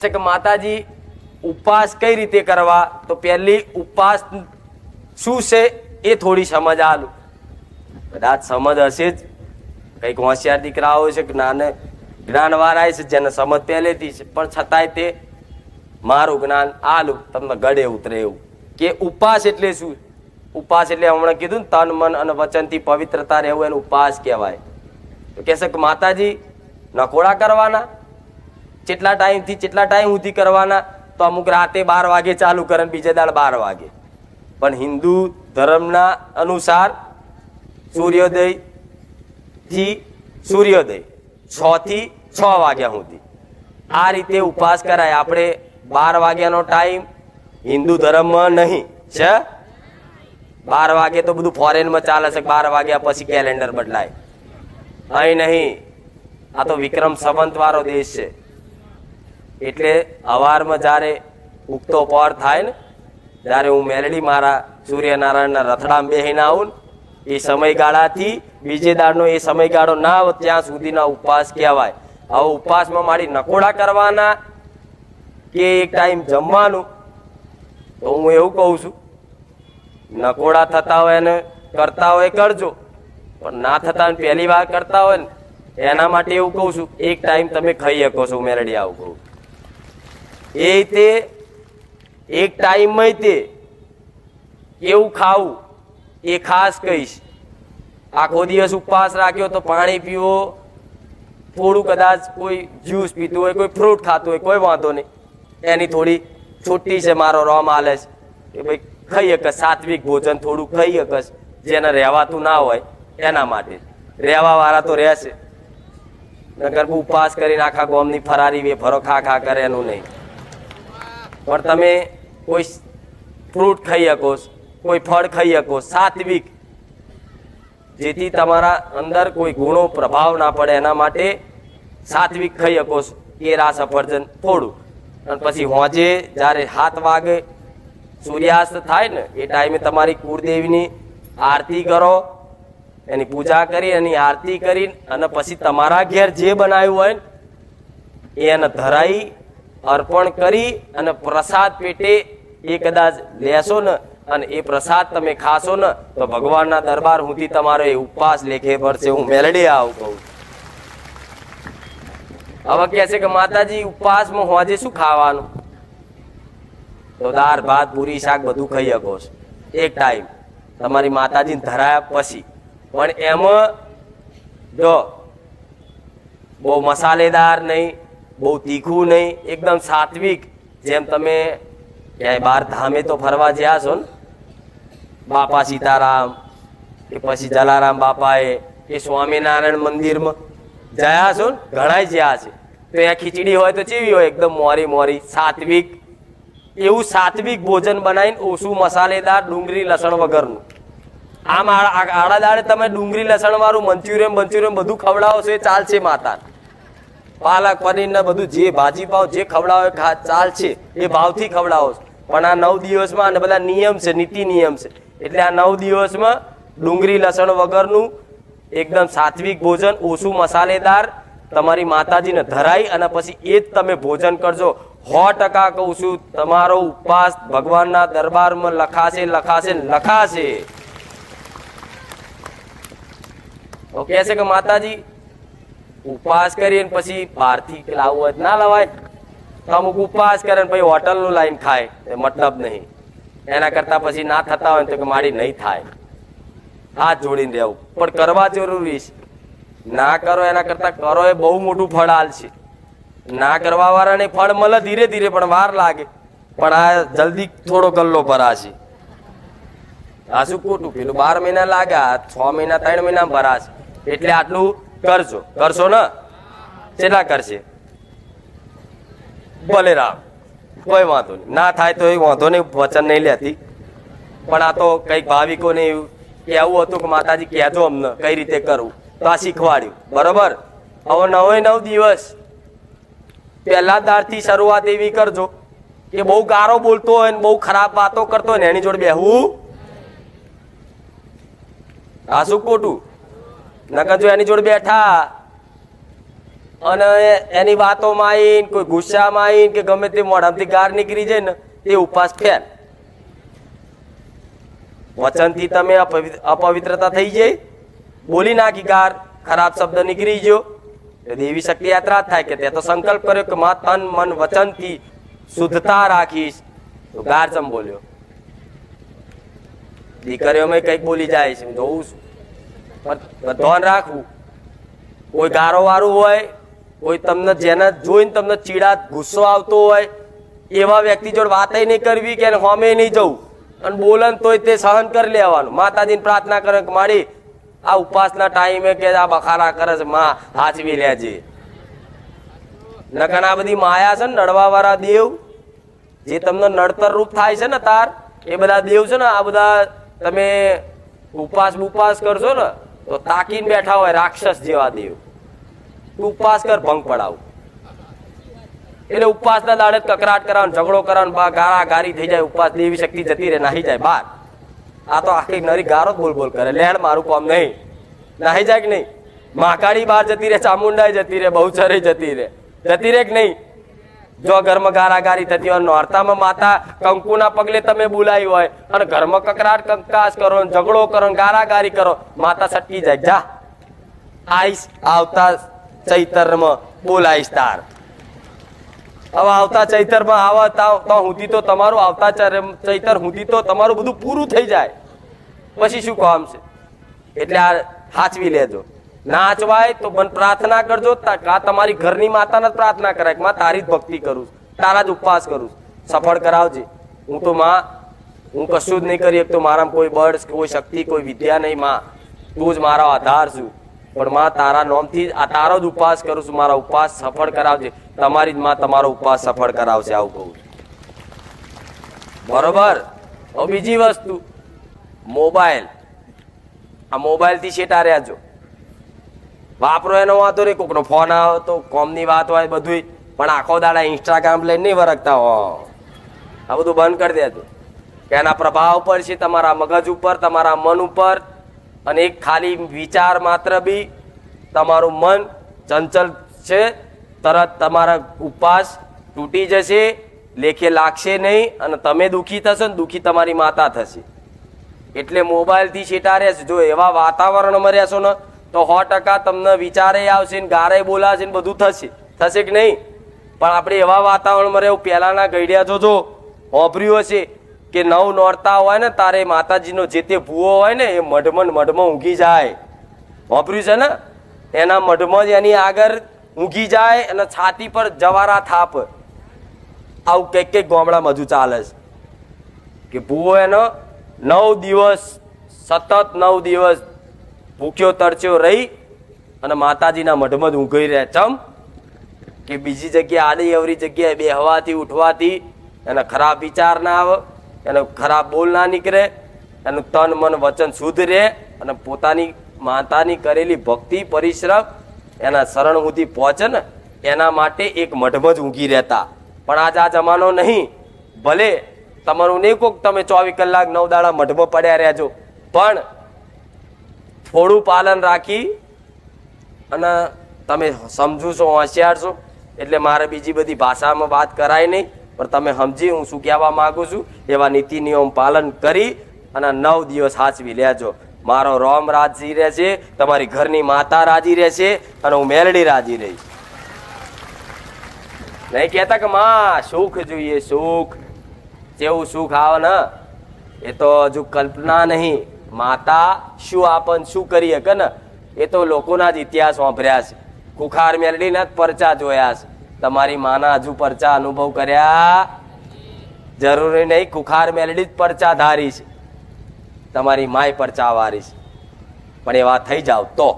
કે માતાજી ઉપવાસ કઈ રીતે કરવા, તો પહેલી ઉપવાસ શું છે એ થોડી સમજ આલું. કદાચ સમજ હશે જ, કંઈક હોશિયાર દીકરાઓ છે, જ્ઞાનવાળા છે જેને સમજ પહેલેથી છે, પણ છતાંય તે મારું જ્ઞાન આલું તમને ગળે ઉતરે એવું કે ઉપવાસ એટલે શું. ઉપવાસ એટલે હમણાં કીધું ને, તન મન અને વચનથી પવિત્રતા રહેવું એનું ઉપવાસ કહેવાય. તો કહેશે કે માતાજી નકોડા કરવાના, કેટલા ટાઈમથી કેટલા ટાઈમ સુધી કરવાના, તો અમુક રાતે 12 વાગે ચાલુ કરે ને બીજે દાડ 12 વાગે. પણ હિન્દુ ધર્મના અનુસાર સૂર્યોદયથી સૂર્યોદય 6 થી 6 વાગ્યા સુધી આ રીતે ઉપવાસ કરાય. આપણે 12 વાગ્યાનો ટાઈમ હિન્દુ ધર્મમાં નહીં છે. 12 વાગે તો બધું ફોરેનમાં ચાલે છે, 12 વાગ્યા પછી કેલેન્ડર બદલાય. અહીં નહીં, આ તો વિક્રમ સંવંત વાળો દેશ છે. એટલે અવારમાં જ્યારે ઉગતો પહોર થાય ને, જ્યારે હું મેલડી મારા સૂર્યનારાયણના રથડામાં બેહીને આવું ને, એ સમયગાળાથી બીજે દાડનો એ સમયગાળો ના આવે ત્યાં સુધીના ઉપવાસ કહેવાય. હવે ઉપવાસમાં મારી નકોડા કરવાના કે એક ટાઈમ જમવાનું, તો હું એવું કહું છું, નકોડા થતા હોય ને કરતા હોય કરજો, પણ ના થતા હોય પહેલી વાર કરતા હોય ને એના માટે એવું કહું છું, એક ટાઈમ તમે ખાઈ શકો છો. મેરડી આવું કહું એ તે એક ટાઈમમાં તે એવું ખાવું એ ખાસ કહીશ. આખો દિવસ ઉપવાસ રાખ્યો તો પાણી પીવો, થોડું કદાચ કોઈ જ્યુસ પીતું હોય, કોઈ ફ્રૂટ ખાતું હોય, કોઈ વાંધો નહીં. એની થોડી છૂટી છે, મારો રોમ આલે છે કે ભાઈ ખાઈ શકસ, સાત્વિક ભોજન થોડું ખાઈ શકસ. જેને રહેવાતું ના હોય એના માટે, રહેવા વાળા તો રહેશે, નકર ઉપવાસ કરીને આખા ગોમની ફરારી વેફરો ખા ખા કરે એનું નહીં. પણ તમે કોઈ ફ્રૂટ ખાઈ શકો, કોઈ ફળ ખાઈ શકો સાત્વિક, જેથી તમારા અંદર કોઈ ગુણો પ્રભાવ ના પડે એના માટે સાત્વિક ખાઈ શકો. કેળા સફરજન થોડું, અને પછી હોજે જ્યારે 7 વાગે સૂર્યાસ્ત થાય ને એ ટાઈમે તમારી કુળદેવીની આરતી કરો, એની પૂજા કરી, એની આરતી કરી, અને પછી તમારા ઘેર જે બનાવ્યું હોય ને એને ધરાઈ અર્પણ કરી અને પ્રસાદ પેટે એ કદાચ લેશો ને અને એ પ્રસાદ તમે ખાશો ને તો ભગવાનના દરબાર સુધી તમારો એ ઉપવાસ લેખે ભરશે. હું મેલડી આવું કહું. હવે કહે છે કે માતાજી ઉપવાસમાં હોજે શું ખાવાનું, તો દાળ ભાત પૂરી શાક બધું ખાઈ શકો છો એક ટાઈમ તમારી માતાજીને ધરાયા પછી. પણ એમાં જો બહુ મસાલેદાર નહીં, બહુ તીખું નહીં, એકદમ સાત્વિક. જેમ તમે ક્યાંય બહાર ધામે તો ફરવા જ્યાં છો ને, બાપા સીતારામ કે પછી જલારામ બાપાએ કે સ્વામિનારાયણ મંદિરમાં ગયા છો ને, ઘણા જ્યાં છે, તો ત્યાં ખીચડી હોય તો કેવી હોય, એકદમ મોરી મોરી સાત્વિક. એવું સાત્વિક ભોજન બનાવીને ઓછું મસાલેદાર, ડુંગળી લસણ વગરનું. આમ આડા દાડે તમે ડુંગળી લસણ વાળું મંચુરિયન બધું ખવડાવો છો એ ચાલશે માતા. પાલક પનીર ને બધું જે ભાજી પાવ જે ખવડાવો ચાલશે, એ ભાવથી ખવડાવો. પણ આ 9 દિવસમાં અને બધા નિયમ છે, નીતિ નિયમ છે. એટલે આ 9 દિવસમાં ડુંગળી લસણ વગરનું એકદમ સાત્વિક ભોજન, ઓછું મસાલેદાર, તમારી માતાજીને ધરાઈ અને પછી એ જ તમે ભોજન કરજો. 100% કહું છું, તમારો ઉપવાસ ભગવાનના દરબારમાં લખાશે લખાશે લખાશે. તો કહે છે કે માતાજી ઉપવાસ કરીને પછી બહારથી લાવવું હોય ના લવાય. અમુક ઉપવાસ કરે પછી હોટલનું લાઈન ખાય, એ મતલબ નહીં. એના કરતા પછી ના થતા હોય તો કે મારી નહીં થાય, હાથ જોડીને રહેવું. પણ કરવા જરૂરી છે. ના કરો એના કરતા કરો એ બહુ મોટું ફળ આલશે. ના કરવા વાળાને ફળ મળે ધીરે ધીરે, પણ વાર લાગે. પણ આ જલ્દી થોડો ગલ્લો ભરાશે. આ શું ખોટું, પેલું 12 મહિના લાગે, 6 મહિના 3 મહિના ભરાશે. એટલે આટલું કરજો. કરશો ને? કેટલા કરશે? ભલે રામ, કોઈ વાંધો નહીં. ના થાય તો એ વાંધો નહીં, વચન નહીં લેતી. પણ આ તો કંઈક ભાવિકોને એવું કહેવું હતું કે માતાજી કહેજો અમને કઈ રીતે કરવું, તો આ શીખવાડ્યું. બરોબર. હવે 9 દિવસ પહેલા દાડથી શરૂઆત એવી કરજો કે બહુ ગારો બોલતો હોય ને બહુ ખરાબ વાતો કરતો હોય ને એની જોડે બેહવું. આ શું ખોટું? નકર જો એની જોડે બેઠા અને એની વાતોમાં આવીને કોઈ ગુસ્સામાં આવીને કે ગમે તે મોઢામાંથી ગાર નીકળી જાય ને તે ઉપવાસ ફેલ. વચનથી તમે અપવિત્રતા થઈ જાય, બોલી નાખી ગાર, ખરાબ શબ્દ નીકળી ગયો, દેવી શક્તિ યાત્રા થાય કે તે તો સંકલ્પ કર્યો કે મા તન મન વચનથી શુદ્ધતા રાખીશ, તો ગાર ચમ બોલ્યો. દીકરીઓમાં કઈક બોલી જાય છે, જોઉં છું. પણ ધ્યાન રાખવું, કોઈ ગારો વાળું હોય, કોઈ તમને જેને જોઈને તમને ચીડા ગુસ્સો આવતો હોય એવા વ્યક્તિ જોડે વાત નહીં કરવી કે હોમે નહીં જવું, અને બોલન તોય તે સહન કરી લેવાનું. માતાજીને પ્રાર્થના કરે કે મારી આ ઉપવાસના ટાઈમે કે આ બખારા કરે છે માં હાચવી લેજે. નકર આ બધી માયા છે ને નડવા વાળા દેવ, જે તમને નડતર રૂપ થાય છે ને તાર, એ બધા દેવ છે ને આ બધા તમે ઉપવાસ કરશો ને તો તાકીને બેઠા હોય રાક્ષસ જેવા દેવ. ઉપવાસ કર, ભંગ પડાવ. એટલે ઉપવાસના દાડે કકરાટ કરાવ, ઝઘડો કરાવ, ગારા ગારી થઈ જાય, ઉપવાસ દેવી શક્તિ જતી રહે, નાહી જાય બહાર. આ તો આખી નરી ગારો બોલ બોલ કરે, લેણ મારું કામ નહીં, નાહી જાય કે નહીં? મહાકાળી બહાર જતી રહે, ચામુંડાઈ જતી રહે, બહુચરી જતી રહે કે નહીં? જો ઘરમાં ગારાગારી થતી હોય, નોરતામાં માતા કંકુના પગલે તમે બોલાવી હોય અને ઘરમાં કકરાટ કંકાસ કરો, ઝઘડો કરો, ગારાગારી કરો, માતા સટકી જાય, જા આઈશ આવતા ચૈતરમાં બોલાઈશ તાર. હવે આવતા ચૈતરમાં આવતા હુંથી તો તમારું આવતા ચૈતર હુંથી તો તમારું બધું પૂરું થઈ જાય, પછી શું કામ છે? એટલે આ હાચવી લેજો. નાચવાય તો મને પ્રાર્થના કરજો, તમારી ઘરની માતાને પ્રાર્થના કરાય કે માં તારી જ ભક્તિ કરું, તારા જ ઉપવાસ કરું, સફળ કરાવજે. હું તો માં, હું કશું જ નહીં કરી શકતો, મારામાં કોઈ બળ, કોઈ શક્તિ, કોઈ વિદ્યા નહીં માં, તું જ મારો આધાર છું. પણ માં તારા નામથી આ તારો જ ઉપવાસ કરું છું, મારા ઉપવાસ સફળ કરાવજે. તમારી જ માં તમારો ઉપવાસ સફળ કરાવશે, આવું કહું. બરોબર. હવે બીજી વસ્તુ, મોબાઈલ. આ મોબાઈલથી શેટા રહેજો, વાપરો એનો વાંધો નહીં, કોકનો ફોન આવે તો કોમની વાત હોય બધું, પણ આખો દાડા ઇન્સ્ટાગ્રામ લઈને નહીં વરખતા હો. આ બધું બંધ કરી દેજો, કે એના પ્રભાવ પડશે તમારા મગજ ઉપર, તમારા મન ઉપર. અને એક ખાલી વિચાર માત્ર બી તમારું મન ચંચલ છે, તરત તમારા ઉપવાસ તૂટી જશે, લેખે લાગશે નહીં, અને તમે દુઃખી થશો ને દુઃખી તમારી માતા થશે. એટલે મોબાઈલથી છેટા રહેશે. જો એવા વાતાવરણમાં રહેશો ને તો 100% તમને વિચારે આવશે ને ગારે બોલાશે ને બધું થશે કે નહીં? પણ આપણે એવા વાતાવરણમાં રહેવું. પહેલાના ગઈડિયા જોજો, હોભર્યું હશે કે 9 નોરતા હોય ને તારે માતાજીનો જે તે ભૂવો હોય ને એ મઢમાં ઊંઘી જાય. હોભર્યું છે ને? એના મઢમાં જ એની આગળ ઊંઘી જાય અને છાતી પર જવારા થાપ. આવું કંઈક ગામડામાં હજુ ચાલે છે કે ભૂવો એનો 9 દિવસ સતત 9 દિવસ ભૂખ્યો તરચ્યો રહી અને માતાજીના મઢમાં જ ઊંઘી રહે. ચમ કે બીજી જગ્યાએ આડી અવરી જગ્યાએ બેહવાથી ઉઠવાથી એને ખરાબ વિચાર ના આવે, એને ખરાબ બોલ ના નીકળે, એનું તન મન વચન શુદ્ધ રહે અને પોતાની માતાની કરેલી ભક્તિ પરિશ્રમ એના શરણ સુધી પહોંચે ને એના માટે એક મઢમાં જ ઊંઘી રહેતા. પણ આજ આ જમાનો નહીં. ભલે તમારું નહીં કોક તમે 24 કલાક 9 દાડા મઢમાં પડ્યા રહેજો, પણ થોડું પાલન રાખી અને તમે સમજુ છો, હોશિયાર છો, એટલે મારે બીજી બધી ભાષામાં વાત કરાય નહીં, પણ તમે સમજી હું શું કહેવા માંગુ છું એવા નીતિ નિયમ પાલન કરી અને 9 દિવસ સાચવી લેજો. મારો રોમ રાજી રહેશે, તમારી ઘરની માતા રાજી રહેશે અને હું મેલડી રાજી રહીશ. નહીં કહેતા કે માં સુખ જોઈએ, સુખ. જેવું સુખ આવે ને એ તો હજુ કલ્પના નહીં. માતા શું આપન શું કરી શકે ને એ તો લોકોના જ ઇતિહાસ વાપર્યા છે. ખુખાર મેલડીના જ પરચા જોયા છે. તમારી માના હજુ પરચા અનુભવ કર્યા જરૂરી નહીં. ખુખાર મેલડી જ પરચા ધારી છે, તમારી માય પરચા વારી છે. પણ એવા થઈ જાવ તો,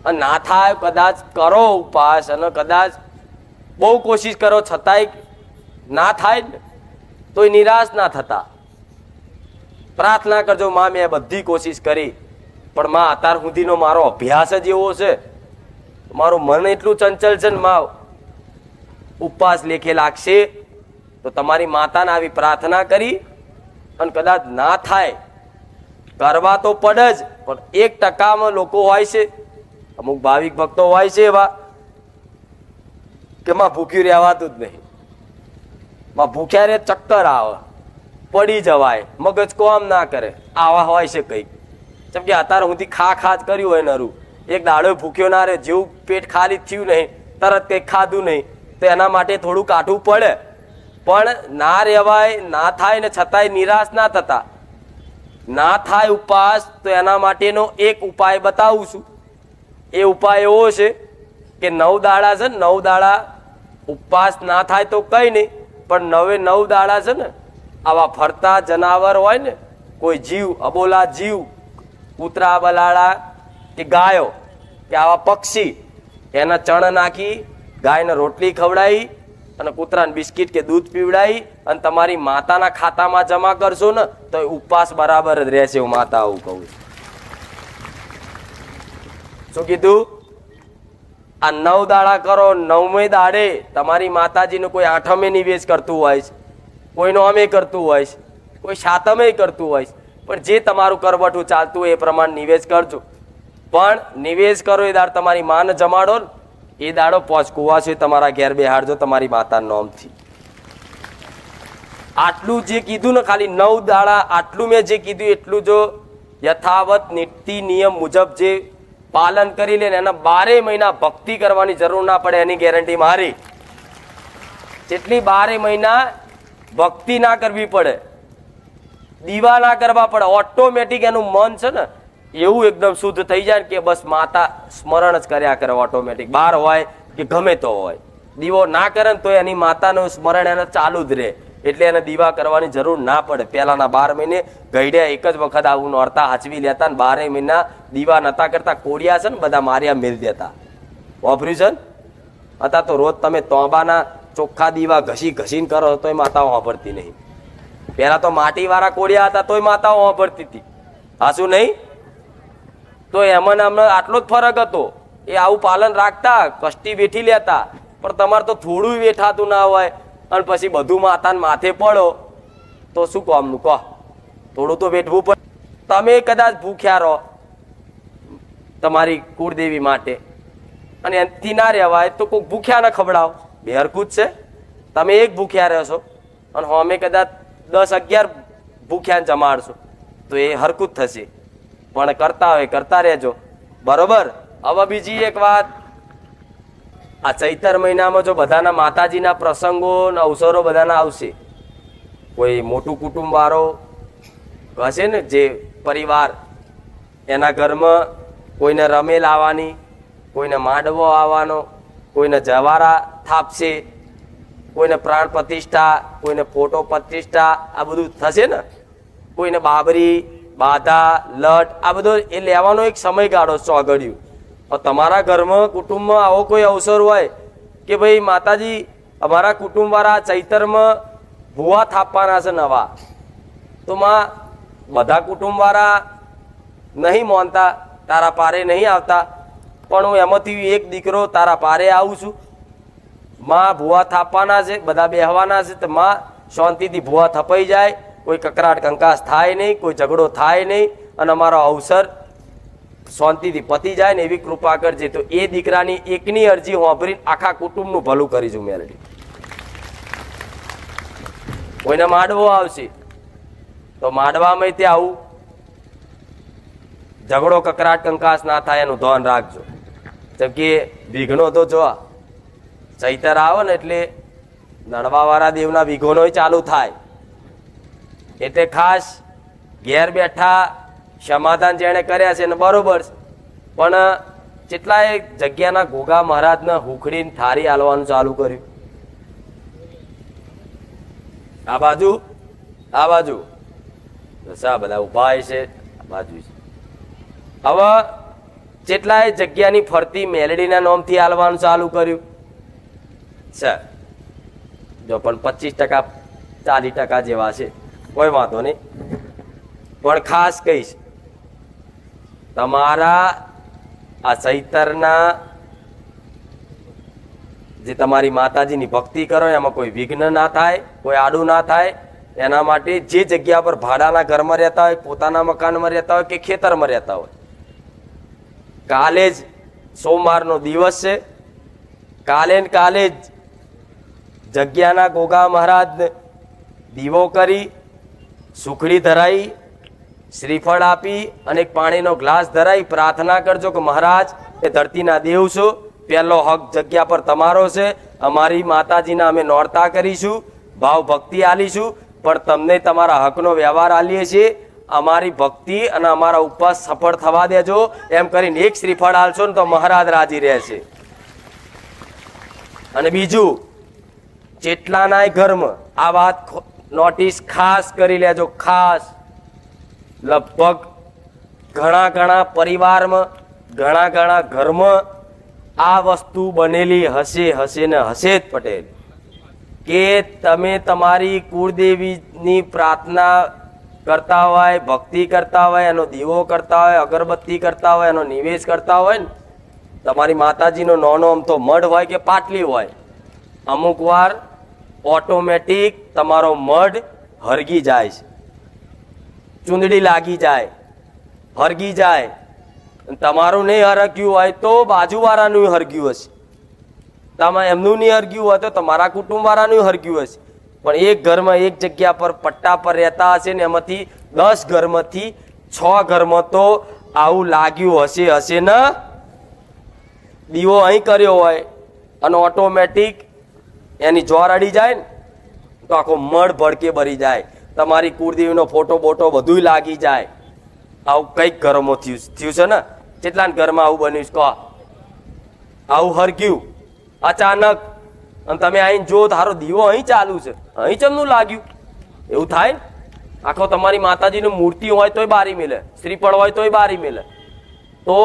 અને ના થાય કદાચ કરો ઉપવાસ અને કદાચ બહુ કોશિશ કરો છતાંય ના થાય ને તોય નિરાશ ના થતા. પ્રાર્થના કરજો, માં મેં બધી કોશિશ કરી પણ માં અત્યાર સુધીનો મારો અભ્યાસ જ એવો છે, મારું મન એટલું ચંચલ છે ને માં ઉપવાસ લેખે લાગશે. તો તમારી માતાને આવી પ્રાર્થના કરી અને કદાચ ના થાય, કરવા તો પડે જ, પણ 1% લોકો હોય છે, અમુક ભાવિક ભક્તો હોય છે એવા કે માં ભૂખ્યું રહેવાતું જ નહીં, માં ભૂખ્યા રે ચક્કર આવે, પડી જવાય, મગજ કોમ ના કરે, આવા હોય છે કંઈક. જેમ કે અત્યારે સુધી ખા જ કર્યું હોય નરું, એક દાડો ભૂખ્યો ના રહે, જેવું પેટ ખાલી થયું નહીં તરત કંઈક ખાધું નહીં, તો એના માટે થોડું કાઢવું પડે. પણ ના રહેવાય, ના થાય ને છતાંય નિરાશ ના થતા, ના થાય ઉપવાસ, તો એના માટેનો એક ઉપાય બતાવું છું. એ ઉપાય એવો છે કે 9 દાડા છે ને, 9 દાડા ઉપવાસ ના થાય તો કંઈ નહીં, પણ 9 દાડા છે ને આવા ફરતા જનાવર હોય ને, કોઈ જીવ, અબોલા જીવ, કૂતરા, બલાડા કે ગાયો કે આવા પક્ષી, એના ચણ નાખી ગાયને રોટલી ખવડાવી અને કૂતરાને બિસ્કિટ કે દૂધ પીવડાવી અને તમારી માતાના ખાતામાં જમા કરશો ને તો ઉપવાસ બરાબર જ રહેશે. હું માતા આવું કહું. શું કીધું? આ 9 દાડા કરો, 9મે દાડે તમારી માતાજીનું કોઈ 8મે નિવેશ કરતું હોય છે, કોઈ નોમે કરતું હોય છે, કોઈ 7મે કરતું હોય છે, પણ જે તમારું કરવટું ચાલતું હોય એ પ્રમાણે નિવેશ કરજો. પણ નિવેશ કરો એ દાડ તમારી માને જમાડો ને, એ દાડો પહોંચકુવા છે તમારા ઘેર બેહાડજો તમારી માતાના નામથી. આટલું જે કીધું ને, ખાલી 9 દાડા આટલું મેં જે કીધું એટલું જો યથાવત નીતિ નિયમ મુજબ જે પાલન કરી લે ને, એના 12 મહિના ભક્તિ કરવાની જરૂર ના પડે, એની ગેરંટી મારી. જેટલી 12 મહિના ભક્તિ ના કરવી પડે, દીવા ના કરવા પડે, ઓટોમેટિક એનું મન છે ને એવું એકદમ શુદ્ધ થઈ જાય કે બસ માતા સ્મરણ જ કર્યા કરે ઓટોમેટિક. બહાર હોય કે ગમે તો હોય, દીવો ના કરે ને તો એની માતાનું સ્મરણ એને ચાલુ જ રહે, એટલે એને દીવા કરવાની જરૂર ના પડે. પહેલાના 12 મહિને ગઈડ્યા એક જ વખત આવું નોરતા હાચવી લેતા ને 12 મહિના દીવા નતા કરતા. કોડિયા છે ને બધા માર્યા મેલ દેતા, ઓપરેશન હતા. તો રોજ તમે તોબાના ચોખ્ખા દીવા ઘસીને કરો તોય માતાઓ વાપરતી નહીં. પહેલા તો માટીવાળા કોડિયા હતા તોય માતાઓ વાપરતી હતી, હાશું નહીં? તો એમાં અમને આટલો જ ફરક હતો. એ આવું પાલન રાખતા, કષ્ટી વેઠી લેતા. પણ તમારે તો થોડું વેઠાતું ના હોય અને પછી બધું માતાને માથે પડો તો શું કામનું? કહો, થોડું તો વેઠવું પડે. તમે કદાચ ભૂખ્યા રહો તમારી કુળદેવી માટે અને એનાથી ના રહેવાય તો કોઈક ભૂખ્યા ના ખવડાવો, બે હરખું જ છે. તમે એક ભૂખ્યા રહેશો અને અમે કદાચ 10-11 ભૂખ્યાને જમાડશો તો એ હરખું જ થશે. પણ કરતા હોય કરતા રહેજો, બરોબર? હવે બીજી એક વાત, આ ચૈતર મહિનામાં જો બધાના માતાજીના પ્રસંગો ને અવસરો બધાના આવશે, કોઈ મોટું કુટુંબ વાળો હશે ને જે પરિવાર, એના ઘરમાં કોઈને રમેલ આવવાની, કોઈને માંડવો આવવાનો, કોઈને જવારા થાપશે, કોઈને પ્રાણ પ્રતિષ્ઠા, કોઈને ફોટો પ્રતિષ્ઠા, આ બધું થશે ને. કોઈને બાબરી, બાધા, લટ, આ બધો એ લેવાનો એક સમયગાળો ચોગડ્યું. તમારા ઘરમાં કુટુંબમાં આવો કોઈ અવસર હોય કે ભાઈ માતાજી અમારા કુટુંબવાળા ચૈતરમાં ભૂવા થાપવાના છે નવા, તો માં બધા કુટુંબવાળા નહીં માનતા, તારા પારે નહીં આવતા, પણ હું એમાંથી એક દીકરો તારા પારે આવું છું. માં ભૂવા થાપવાના છે, બધા બેહવાના છે, તો માં શાંતિથી ભૂવા થપાઈ જાય, કોઈ કકરાટ કંકાસ થાય નહીં, કોઈ ઝઘડો થાય નહીં અને અમારો અવસર શાંતિથી પતી જાય ને એવી કૃપા કરજે. તો એ દીકરાની એકની અરજી હોંભરીને આખા કુટુંબનું ભલું કરીશું મેલડી. કોઈને માંડવો આવશે તો માંડવામાં તે આવું ઝઘડો કકરાટ કંકાસ ના થાય એનું ધ્યાન રાખજો. જેમ કે વિઘ્નો તો જો ચૈતર આવે ને એટલે નડવાવાળા દેવના વિઘ્નો ચાલુ થાય, એટલે ખાસ ઘેર બેઠા સમાધાન જેણે કર્યા છે ને બરોબર, પણ કેટલાય જગ્યાના ગોગા મહારાજને હુખડીને થારી હાલવાનું ચાલુ કર્યું. આ બાજુ સા બધા ઉભા છે, આ બાજુ છે. હવે કેટલાય જગ્યાની ફરતી મેલડીના નામથી હાલવાનું ચાલુ કર્યું છે. જો પણ 25% 40% જેવા છે, કોઈ વાંધો નહીં. પણ ખાસ કહીશ, તમારા આ ચૈતરના જે તમારી માતાજીની ભક્તિ કરો એમાં કોઈ વિઘ્ન ના થાય, કોઈ આડું ના થાય, એના માટે જે જગ્યા પર ભાડાના ઘરમાં રહેતા હોય, પોતાના મકાનમાં રહેતા હોય કે ખેતરમાં રહેતા હોય, કાલે જ સોમવારનો દિવસ છે. કાલે જ જગ્યાના ગોગા મહારાજ દીવો કરી, સુખડી ધરાઈ, શ્રીફળ આપી અને એક પાણીનો ગ્લાસ ધરાઈ પ્રાર્થના કરજો કે મહારાજ એ ધરતીના દેવ છો, પહેલો હક જગ્યા પર તમારો છે, અમારી માતાજીના અમે નોરતા કરીશું, ભાવ ભક્તિ આલીશું, પણ તમને તમારા હકનો વ્યવહાર આલીએ છીએ, અમારી ભક્તિ અને અમારા ઉપવાસ સફળ થવા દેજો. એમ કરીને એક શ્રીફળ આલશો ને તો મહારાજ રાજી રહેશે. અને બીજું, જેટલાનાય ઘરમાં આ વાત નોટિસ ખાસ કરી લેજો, ખાસ. લગભગ ઘણા પરિવારમાં, ઘણા ઘરમાં આ વસ્તુ બનેલી હશે ને હશે જ પટેલ, કે તમે તમારી કુળદેવીની પ્રાર્થના કરતા હોય, ભક્તિ કરતા હોય, એનો દીવો કરતા હોય, અગરબત્તી કરતા હોય, એનો નિવેશ કરતા હોય ને, તમારી માતાજીનો નાનો આમ તો મઢ હોય કે પાટલી હોય, અમુક વાર ઓટોમેટિક તમારો મઢ હરગી જાય છે, ચૂંદડી લાગી જાય, હરગી જાય. તમારું નહીં હરગ્યું હોય તો બાજુવાળાનું હરગ્યું હશે, તમે એમનું નહીં હરગ્યું હોય તો તમારા કુટુંબવાળાનું હરગ્યું હશે. પણ એક ઘરમાં એક જગ્યા પર પટ્ટા પર રહેતા હશે ને એમાંથી 10 ઘરમાંથી 6 ઘરમાં તો આવું લાગ્યું હશે ને. દીવો અહીં કર્યો હોય અને ઓટોમેટિક એની જોર અડી જાય ને તો આખો મઢ ભડકે ભરી જાય, તમારી કુળદેવીનો ફોટો બોટો બધું લાગી જાય. આવું કઈક ઘરોમાં થયું છે ને. કેટલા ઘરમાં આવું બન્યું છે કહો? આવું હરગ્યું અચાનક અને તમે અહીં જો તારો દીવો અહીં ચાલુ છે, અહીં ચમનું લાગ્યું, એવું થાય ને. આખો તમારી માતાજીની મૂર્તિ હોય તોય બારી મિલે, શ્રીફળ હોય તોય બારી મિલે. તો